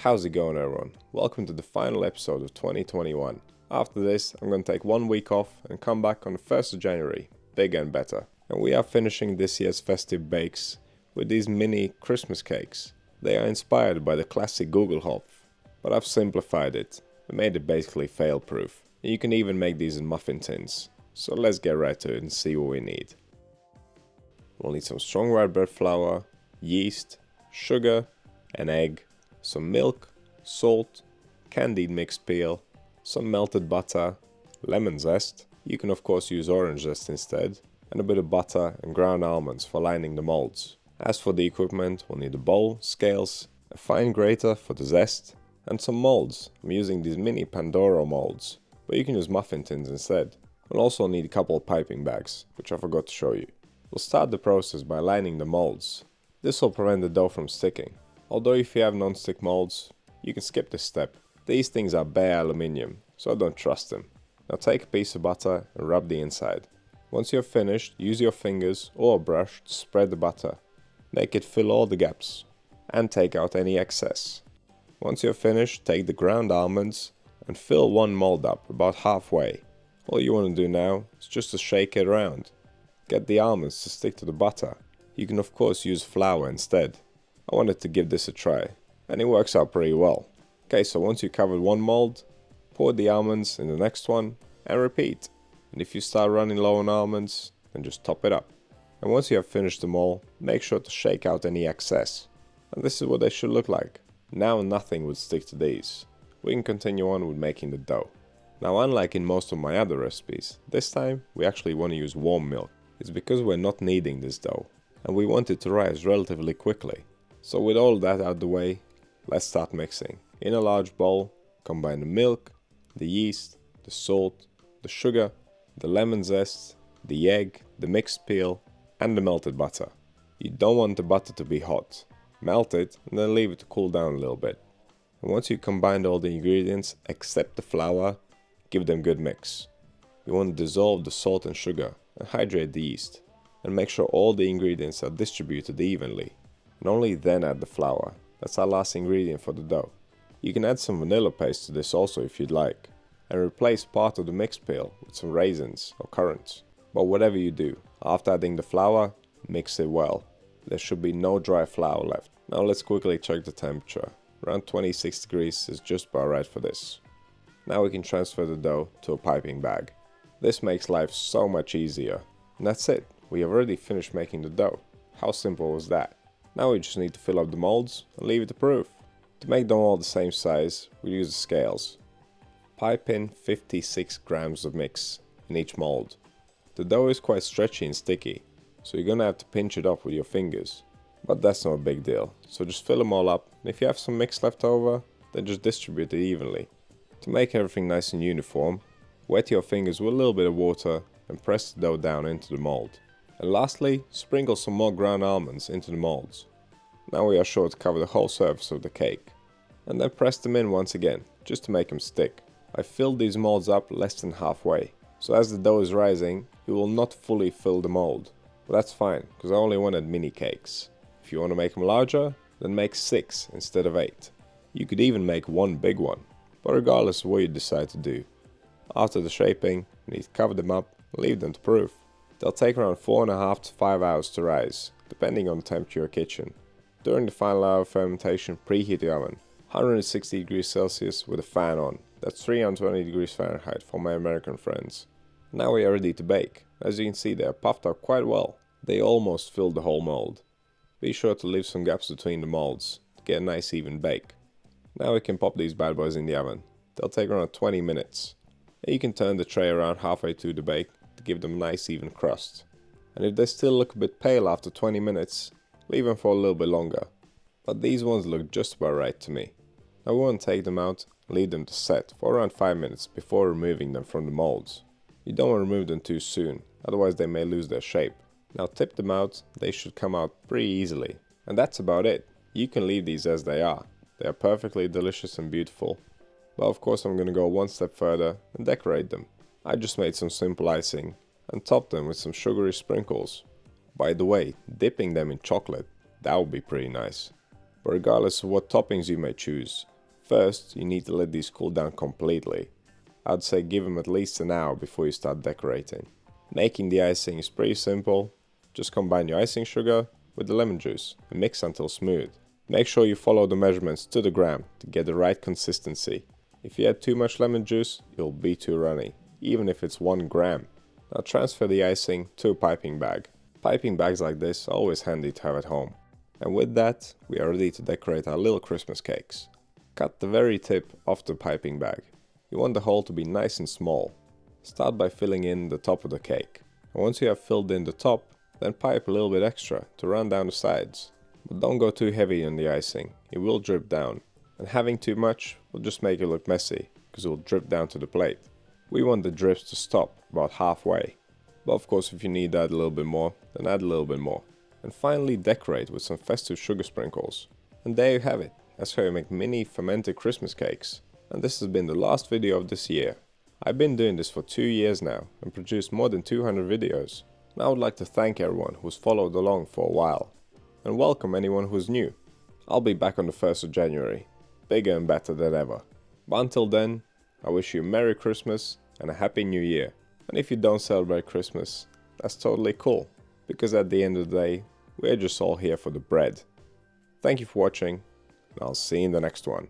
How's it going, everyone? Welcome to the final episode of 2021. After this, I'm going to take 1 week off and come back on the 1st of January, bigger and better. And we are finishing this year's festive bakes with these mini Christmas cakes. They are inspired by the classic Gugelhupf, but I've simplified it and made it basically fail-proof. And you can even make these in muffin tins. So let's get right to it and see what we need. We'll need some strong white bread flour, yeast, sugar, an egg, some milk, salt, candied mixed peel, some melted butter, lemon zest, you can of course use orange zest instead, and a bit of butter and ground almonds for lining the molds. As for the equipment, we'll need a bowl, scales, a fine grater for the zest, and some molds. I'm using these mini Pandora molds, but you can use muffin tins instead. We'll also need a couple of piping bags, which I forgot to show you. We'll start the process by lining the molds. This will prevent the dough from sticking. Although if you have non-stick molds, you can skip this step. These things are bare aluminium, so I don't trust them. Now take a piece of butter and rub the inside. Once you're finished, use your fingers or a brush to spread the butter. Make it fill all the gaps and take out any excess. Once you're finished, take the ground almonds and fill one mold up about halfway. All you want to do now is just to shake it around. Get the almonds to stick to the butter. You can of course use flour instead. I wanted to give this a try, and it works out pretty well. Okay, so once you covered one mold, pour the almonds in the next one, and repeat. And if you start running low on almonds, then just top it up. And once you have finished them all, make sure to shake out any excess. And this is what they should look like. Now nothing would stick to these. We can continue on with making the dough. Now unlike in most of my other recipes, this time we actually want to use warm milk. It's because we're not kneading this dough, and we want it to rise relatively quickly. So with all that out of the way, let's start mixing. In a large bowl, combine the milk, the yeast, the salt, the sugar, the lemon zest, the egg, the mixed peel, and the melted butter. You don't want the butter to be hot. Melt it and then leave it to cool down a little bit. And once you combine all the ingredients except the flour, give them a good mix. You want to dissolve the salt and sugar and hydrate the yeast. And make sure all the ingredients are distributed evenly. And only then add the flour. That's our last ingredient for the dough. You can add some vanilla paste to this also if you'd like, and replace part of the mixed peel with some raisins or currants. But whatever you do, after adding the flour, mix it well. There should be no dry flour left. Now let's quickly check the temperature. Around 26 degrees is just about right for this. Now we can transfer the dough to a piping bag. This makes life so much easier. And that's it. We have already finished making the dough. How simple was that? Now we just need to fill up the molds and leave it to proof. To make them all the same size, we use the scales. Pipe in 56 grams of mix in each mold. The dough is quite stretchy and sticky, so you're gonna have to pinch it up with your fingers. But that's not a big deal, so just fill them all up, and if you have some mix left over, then just distribute it evenly. To make everything nice and uniform, wet your fingers with a little bit of water and press the dough down into the mold. And lastly, sprinkle some more ground almonds into the molds. Now we are sure to cover the whole surface of the cake. And then press them in once again, just to make them stick. I filled these molds up less than halfway, so as the dough is rising, it will not fully fill the mold. But that's fine, because I only wanted mini cakes. If you want to make them larger, then make 6 instead of 8. You could even make one big one, but regardless of what you decide to do. After the shaping, you need to cover them up and leave them to proof. They'll take around 4.5 to 5 hours to rise, depending on the temperature of your kitchen. During the final hour of fermentation, preheat the oven. 160 degrees Celsius with a fan on. That's 320 degrees Fahrenheit for my American friends. Now we are ready to bake. As you can see, they are puffed up quite well. They almost filled the whole mold. Be sure to leave some gaps between the molds to get a nice even bake. Now we can pop these bad boys in the oven. They'll take around 20 minutes. And you can turn the tray around halfway through the bake to give them a nice even crust. And if they still look a bit pale after 20 minutes, leave them for a little bit longer. But these ones look just about right to me. Now we want to take them out and leave them to set for around 5 minutes before removing them from the molds. You don't want to remove them too soon, otherwise they may lose their shape. Now tip them out, they should come out pretty easily. And that's about it. You can leave these as they are. They are perfectly delicious and beautiful. But of course I'm going to go one step further and decorate them. I just made some simple icing and topped them with some sugary sprinkles. By the way, dipping them in chocolate, that would be pretty nice. But regardless of what toppings you may choose, First, you need to let these cool down completely. I'd say give them at least an hour before you start decorating. Making the icing is pretty simple. Just combine your icing sugar with the lemon juice and mix until smooth. Make sure you follow the measurements to the gram to get the right consistency. If you add too much lemon juice, it'll be too runny, even if it's 1 gram. Now transfer the icing to a piping bag. Piping bags like this are always handy to have at home. And with that, we are ready to decorate our little Christmas cakes. Cut the very tip off the piping bag. You want the hole to be nice and small. Start by filling in the top of the cake. And once you have filled in the top, then pipe a little bit extra to run down the sides. But don't go too heavy on the icing, it will drip down. And having too much will just make it look messy, because it will drip down to the plate. We want the drips to stop about halfway. But of course, if you need to add a little bit more, then add a little bit more. And finally decorate with some festive sugar sprinkles. And there you have it. That's how you make mini fermented Christmas cakes. And this has been the last video of this year. I've been doing this for 2 years now and produced more than 200 videos. And I would like to thank everyone who's followed along for a while. And welcome anyone who's new. I'll be back on the 1st of January, bigger and better than ever. But until then, I wish you a Merry Christmas and a Happy New Year. And if you don't celebrate Christmas, that's totally cool. Because at the end of the day, we're just all here for the bread. Thank you for watching, and I'll see you in the next one.